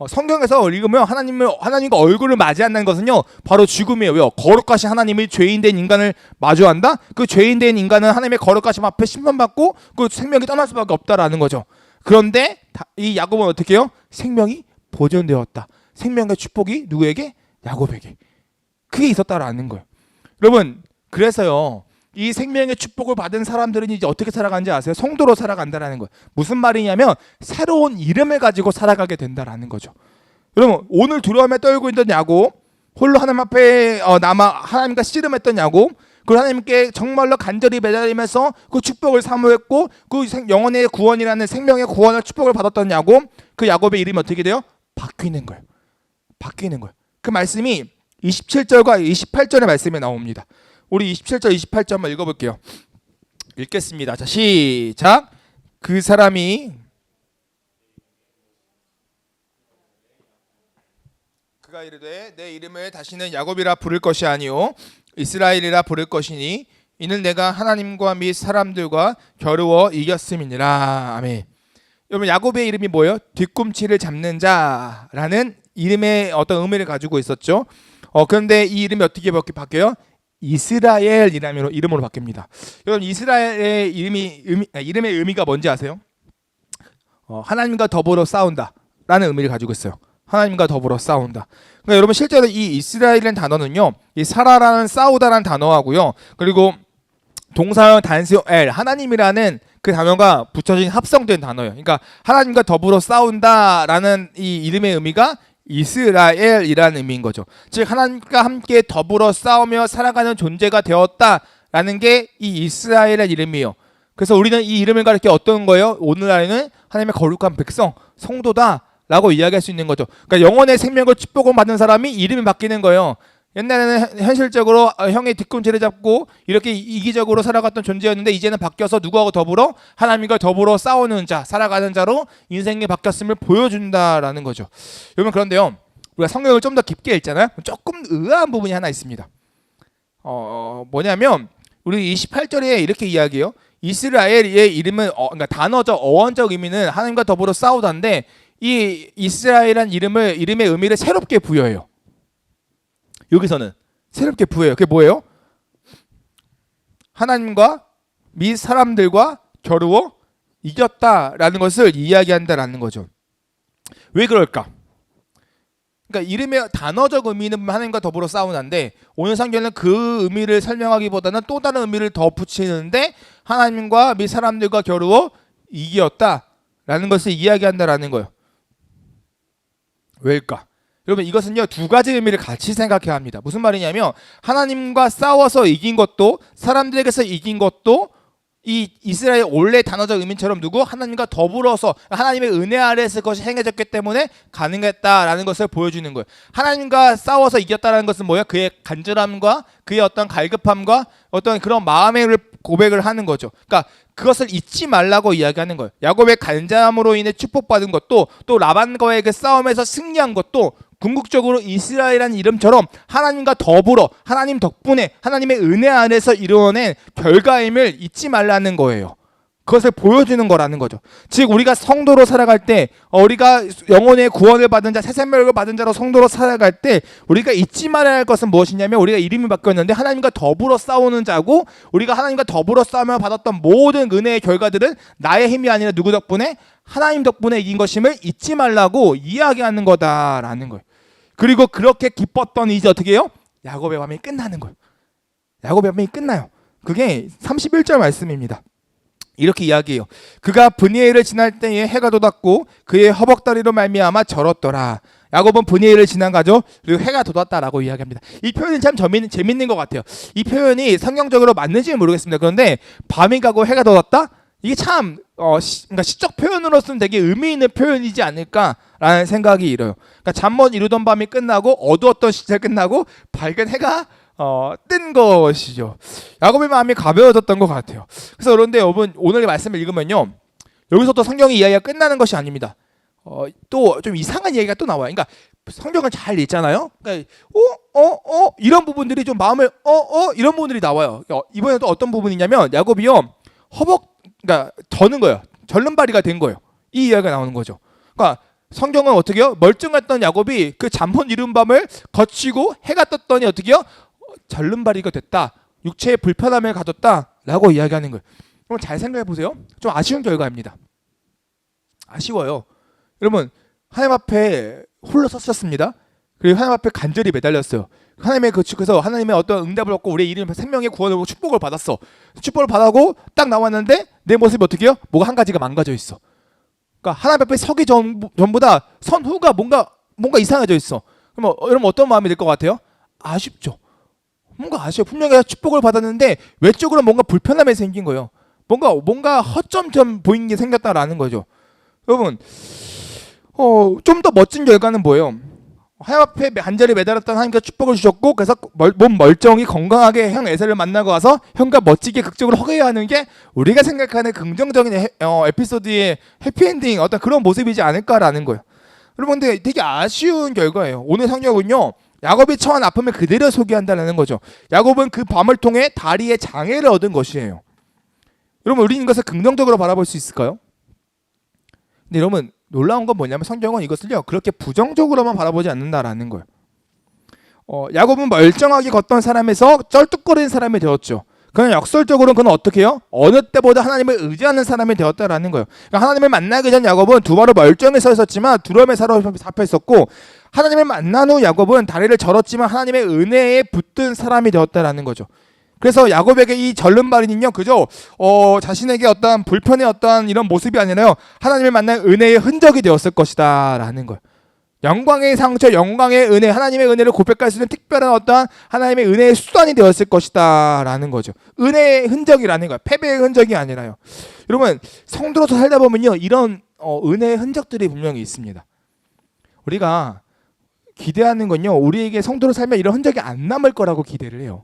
성경에서 읽으면 하나님과 얼굴을 맞이한다는 것은요, 바로 죽음이에요. 왜요? 거룩하신 하나님이 죄인된 인간을 마주한다? 그 죄인된 인간은 하나님의 거룩하심 앞에 심판받고 그 생명이 떠날 수밖에 없다라는 거죠. 그런데 이 야곱은 어떻게 해요? 생명이 보존되었다. 생명의 축복이 누구에게? 야곱에게. 그게 있었다라는 거예요. 여러분, 그래서요, 이 생명의 축복을 받은 사람들은 이제 어떻게 살아가는지 아세요? 성도로 살아간다라는 거예요. 무슨 말이냐면 새로운 이름을 가지고 살아가게 된다라는 거죠. 여러분, 오늘 두려움에 떨고 있던 야곱, 홀로 하나님 앞에 남아 하나님과 씨름했던 야곱, 그 하나님께 정말로 간절히 매달리면서 그 축복을 사모했고, 그 영혼의 구원이라는 생명의 구원을 축복을 받았던 야곱, 그 야곱의 이름이 어떻게 돼요? 바뀌는 거예요. 바뀌는 거예요. 그 말씀이 27절과 28절의 말씀에 나옵니다. 우리 27절, 28절 한번 읽어볼게요. 읽겠습니다. 자, 시작. 그 사람이 그가 이르되 내 이름을 다시는 야곱이라 부를 것이 아니요 이스라엘이라 부를 것이니 이는 내가 하나님과 및 사람들과 겨루어 이겼음이니라. 아멘. 여러분, 야곱의 이름이 뭐예요? 뒤꿈치를 잡는 자라는 이름의 어떤 의미를 가지고 있었죠. 그런데 이 이름이 어떻게 바뀌어요? 이스라엘이라는 이름으로 바뀝니다. 여러분, 이스라엘의 이름의 의미가 뭔지 아세요? 하나님과 더불어 싸운다. 의미를 가지고 있어요. 하나님과 더불어 싸운다. 그러니까 여러분 실제로 이 이스라엘이라는 단어는요, 이 사라라는 싸우다라는 단어하고요, 그리고 동사형 단수형 엘, 하나님이라는 그 단어가 붙여진 합성된 단어예요. 그러니까 하나님과 더불어 싸운다라는 이 이름의 의미가 이스라엘이라는 의미인 거죠. 즉 하나님과 함께 더불어 싸우며 살아가는 존재가 되었다라는 게 이 이스라엘의 이름이에요. 그래서 우리는 이 이름을 가리켜 어떤 거예요? 오늘날에는 하나님의 거룩한 백성, 성도다라고 이야기할 수 있는 거죠. 그러니까 영혼의 생명을 축복을 받는 사람이 이름이 바뀌는 거예요. 옛날에는 현실적으로 형의 뒤꿈치를 잡고 이렇게 이기적으로 살아갔던 존재였는데 이제는 바뀌어서 누구하고 더불어? 하나님과 더불어 싸우는 자, 살아가는 자로 인생이 바뀌었음을 보여준다라는 거죠. 여러분 그런데요, 우리가 성경을 좀 더 깊게 읽잖아요. 조금 의아한 부분이 하나 있습니다. 뭐냐면 우리 28절에 이렇게 이야기해요. 이스라엘의 이름은 그러니까 단어적 어원적 의미는 하나님과 더불어 싸우다인데 이 이스라엘이라는 이름의 의미를 새롭게 부여해요. 여기서는 새롭게 부여해요. 그게 뭐예요? 하나님과 및 사람들과 겨루어 이겼다라는 것을 이야기한다라는 거죠. 왜 그럴까? 그러니까 이름의 단어적 의미는 하나님과 더불어 싸우는데 오늘 성경은 그 의미를 설명하기보다는 또 다른 의미를 더 붙이는데 하나님과 및 사람들과 겨루어 이겼다라는 것을 이야기한다라는 거예요. 왜일까? 여러분 이것은요 두 가지 의미를 같이 생각해야 합니다. 무슨 말이냐면 하나님과 싸워서 이긴 것도 사람들에게서 이긴 것도 이 이스라엘 원래 단어적 의미처럼 누구? 하나님과 더불어서 하나님의 은혜 아래에서 그것이 행해졌기 때문에 가능했다라는 것을 보여주는 거예요. 하나님과 싸워서 이겼다라는 것은 뭐예요? 그의 간절함과 그의 어떤 갈급함과 어떤 그런 마음의 고백을 하는 거죠. 그러니까 그것을 잊지 말라고 이야기하는 거예요. 야곱의 간절함으로 인해 축복받은 것도 또 라반과의 그 싸움에서 승리한 것도 궁극적으로 이스라엘이라는 이름처럼 하나님과 더불어 하나님 덕분에 하나님의 은혜 안에서 이루어낸 결과임을 잊지 말라는 거예요. 그것을 보여주는 거라는 거죠. 즉 우리가 성도로 살아갈 때 우리가 영혼의 구원을 받은 자, 새 생명을 받은 자로 성도로 살아갈 때 우리가 잊지 말아야 할 것은 무엇이냐면 우리가 이름이 바뀌었는데 하나님과 더불어 싸우는 자고 우리가 하나님과 더불어 싸우며 받았던 모든 은혜의 결과들은 나의 힘이 아니라 누구 덕분에? 하나님 덕분에 이긴 것임을 잊지 말라고 이야기하는 거다라는 거예요. 그리고 그렇게 기뻤더니 이제 어떻게 해요? 야곱의 밤이 끝나는 거예요. 야곱의 밤이 끝나요. 그게 31절 말씀입니다. 이렇게 이야기해요. 그가 브니엘을 지날 때에 해가 돋았고 그의 허벅다리로 말미암아 절었더라. 야곱은 브니엘을 지나가죠. 그리고 해가 돋았다라고 이야기합니다. 이 표현이 참 재밌는 것 같아요. 이 표현이 성경적으로 맞는지는 모르겠습니다. 그런데 밤이 가고 해가 돋았다? 이게 참 그러니까 시적 표현으로서는 되게 의미 있는 표현이지 않을까라는 생각이 들어요. 그러니까 잠 못 이루던 밤이 끝나고 어두웠던 시절 끝나고 밝은 해가 뜬 것이죠. 야곱의 마음이 가벼워졌던 것 같아요. 그래서 그런데 여러분 오늘의 말씀을 읽으면요, 여기서 또 성경의 이야기가 끝나는 것이 아닙니다. 또 좀 이상한 이야기가 또 나와요. 그러니까 성경을 잘 읽잖아요. 그러니까 이런 부분들이 좀 마음을 이런 부분들이 나와요. 이번에 또 어떤 부분이냐면 야곱이요 그러니까 저는 거예요. 절름발이가 된 거예요. 이 이야기가 나오는 거죠. 그러니까 성경은 어떻게 해요? 멀쩡했던 야곱이 그 잠 못 이룬 밤을 거치고 해가 떴더니 어떻게 해요? 절름발이가 됐다. 육체의 불편함을 가졌다라고 이야기하는 거예요. 그럼 잘 생각해 보세요. 좀 아쉬운 결과입니다. 아쉬워요. 여러분 하나님 앞에 홀로 섰었습니다. 그리고 하나님 앞에 간절히 매달렸어요. 하나님의 그래서 하나님의 어떤 응답을 얻고 우리의 이름 생명의 구원을 얻고 축복을 받았어. 축복을 받아고 딱 나왔는데 내 모습이 어떻게 해요? 뭐가 한 가지가 망가져 있어. 그러니까 하나님 앞에 서기 전보다 선 후가 뭔가 이상해져 있어. 그럼 여러분 어떤 마음이 들 것 같아요? 아쉽죠. 뭔가 아쉬워. 분명히 축복을 받았는데 외적으로 뭔가 불편함이 생긴 거예요. 뭔가 허점점 보이는 게 생겼다라는 거죠. 여러분 좀 더 멋진 결과는 뭐예요? 하나님 앞에 간절히 매달았던 하나님께서 축복을 주셨고 그래서 몸 멀쩡히 건강하게 형 에셀을 만나고 와서 형과 멋지게 극적으로 허게하는 게 우리가 생각하는 긍정적인 에피소드의 해피엔딩 어떤 그런 모습이지 않을까라는 거예요. 여러분 근데 되게 아쉬운 결과예요. 오늘 성경은요 야곱이 처한 아픔을 그대로 소개한다는 거죠. 야곱은 그 밤을 통해 다리에 장애를 얻은 것이에요. 여러분 우리는 이것을 긍정적으로 바라볼 수 있을까요? 근데 여러분 놀라운 건 뭐냐면 성경은 이것을요 그렇게 부정적으로만 바라보지 않는다라는 거예요. 야곱은 멀쩡하게 걷던 사람에서 쩔뚝거리는 사람이 되었죠. 그냥 역설적으로는 그는 어떻게 해요? 어느 때보다 하나님을 의지하는 사람이 되었다라는 거예요. 그러니까 하나님을 만나기 전 야곱은 두 발로 멀쩡히 서 있었지만 두려움에 사로잡혀 있었고, 하나님을 만난 후 야곱은 다리를 절었지만 하나님의 은혜에 붙든 사람이 되었다라는 거죠. 그래서 야곱에게 이 절름발이는요, 그저 자신에게 어떠한 불편의 어떠한 이런 모습이 아니라요, 하나님을 만난 은혜의 흔적이 되었을 것이다라는 거예요. 영광의 상처, 영광의 은혜, 하나님의 은혜를 고백할 수 있는 특별한 어떠한 하나님의 은혜의 수단이 되었을 것이다라는 거죠. 은혜의 흔적이라는 거예요. 패배의 흔적이 아니라요. 여러분, 성도로서 살다 보면요, 이런 은혜의 흔적들이 분명히 있습니다. 우리가 기대하는 건요, 우리에게 성도로 살면 이런 흔적이 안 남을 거라고 기대를 해요.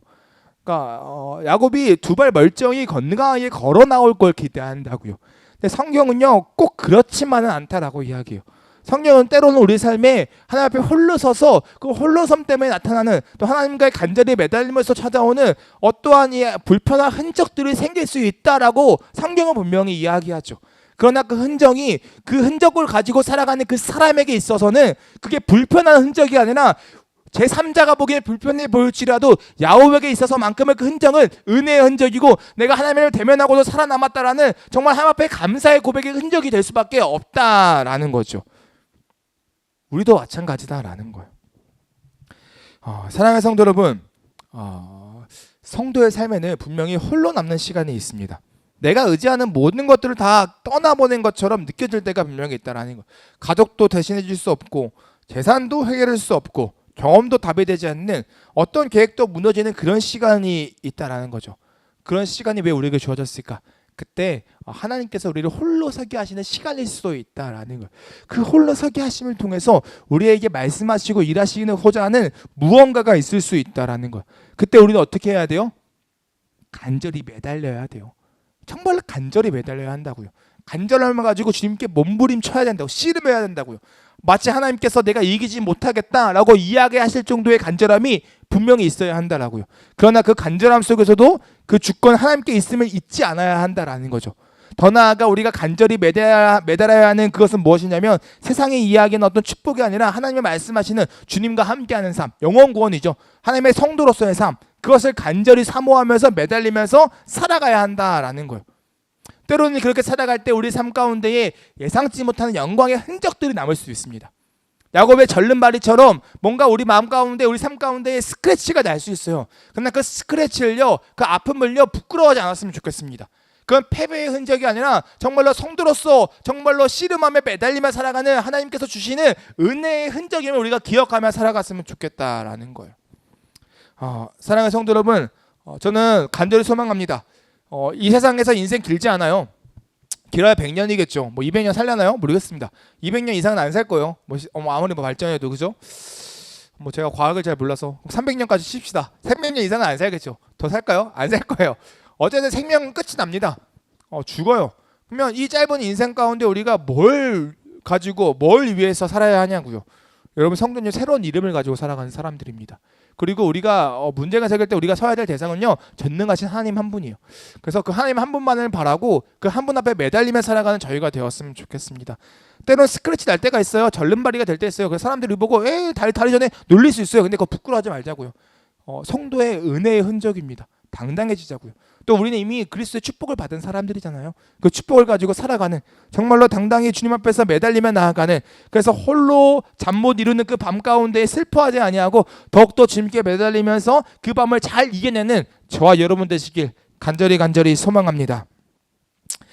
그러니까 야곱이 두 발 멀쩡히 건강하게 걸어 나올 걸 기대한다고요. 근데 성경은요, 꼭 그렇지만은 않다라고 이야기해요. 성경은 때로는 우리 삶에 하나님 앞에 홀로 서서 그 홀로섬 때문에 나타나는, 또 하나님과의 간절히 매달리면서 찾아오는 어떠한 이 불편한 흔적들이 생길 수 있다라고 성경은 분명히 이야기하죠. 그러나 그 흔적이, 그 흔적을 가지고 살아가는 그 사람에게 있어서는 그게 불편한 흔적이 아니라 제3자가 보기에 불편해 보일지라도 야곱에게 있어서만큼은 그 흔적은 은혜의 흔적이고, 내가 하나님을 대면하고도 살아남았다라는 정말 하나님 앞에 감사의 고백의 흔적이 될 수밖에 없다라는 거죠. 우리도 마찬가지다라는 거예요. 사랑하는 성도 여러분, 성도의 삶에는 분명히 홀로 남는 시간이 있습니다. 내가 의지하는 모든 것들을 다 떠나보낸 것처럼 느껴질 때가 분명히 있다라는 거예요. 가족도 대신해 줄 수 없고, 재산도 해결할 수 없고, 경험도 답이 되지 않는, 어떤 계획도 무너지는 그런 시간이 있다라는 거죠. 그런 시간이 왜 우리에게 주어졌을까? 그때 하나님께서 우리를 홀로 서게 하시는 시간일 수도 있다라는 거예요. 그 홀로 서게 하심을 통해서 우리에게 말씀하시고 일하시고자 하는 무언가가 있을 수 있다라는 거예요. 그때 우리는 어떻게 해야 돼요? 간절히 매달려야 돼요. 정말로 간절히 매달려야 한다고요. 간절함을 가지고 주님께 몸부림쳐야 된다고, 씨름해야 된다고요. 마치 하나님께서 내가 이기지 못하겠다라고 이야기하실 정도의 간절함이 분명히 있어야 한다라고요. 그러나 그 간절함 속에서도 그 주권 하나님께 있음을 잊지 않아야 한다라는 거죠. 더 나아가 우리가 간절히 매달아야 하는 그것은 무엇이냐면, 세상의 이야기는 어떤 축복이 아니라 하나님의 말씀하시는 주님과 함께하는 삶, 영원 구원이죠. 하나님의 성도로서의 삶, 그것을 간절히 사모하면서 매달리면서 살아가야 한다라는 거예요. 때로는 그렇게 살아갈 때 우리 삶 가운데에 예상치 못하는 영광의 흔적들이 남을 수 있습니다. 야곱의 절름발이처럼 뭔가 우리 마음 가운데, 우리 삶 가운데에 스크래치가 날 수 있어요. 그러나 그 스크래치를요, 그 아픔을요, 부끄러워하지 않았으면 좋겠습니다. 그건 패배의 흔적이 아니라 정말로 성도로서 정말로 씨름하며 매달리며 살아가는 하나님께서 주시는 은혜의 흔적임을 우리가 기억하며 살아갔으면 좋겠다라는 거예요. 사랑하는 성도 여러분, 저는 간절히 소망합니다. 이 세상에서 인생 길지 않아요. 길어야 100년이겠죠. 뭐 200년 살려나요? 모르겠습니다. 200년 이상은 안 살 거예요. 아무리 발전해도, 그죠? 제가 과학을 잘 몰라서 300년까지 칩시다. 300년 이상은 안 살겠죠. 더 살까요? 안 살 거예요. 어쨌든 생명은 끝이 납니다. 죽어요. 그러면 이 짧은 인생 가운데 우리가 뭘 가지고 뭘 위해서 살아야 하냐고요. 여러분, 성도님, 새로운 이름을 가지고 살아가는 사람들입니다. 그리고 우리가 문제가 생길 때 우리가 서야 될 대상은요, 전능하신 하나님 한 분이에요. 그래서 그 하나님 한 분만을 바라고 그 한 분 앞에 매달리며 살아가는 저희가 되었으면 좋겠습니다. 때로는 스크래치 날 때가 있어요. 절름발이가 될 때 있어요. 그래서 사람들이 보고 다리 전에 놀릴 수 있어요. 근데 그거 부끄러워하지 말자고요. 성도의 은혜의 흔적입니다. 당당해지자고요. 또 우리는 이미 그리스도의 축복을 받은 사람들이잖아요. 그 축복을 가지고 살아가는, 정말로 당당히 주님 앞에서 매달리며 나아가는, 그래서 홀로 잠 못 이루는 그 밤 가운데 슬퍼하지 아니하고 더욱더 주님께 매달리면서 그 밤을 잘 이겨내는 저와 여러분 되시길 간절히 소망합니다.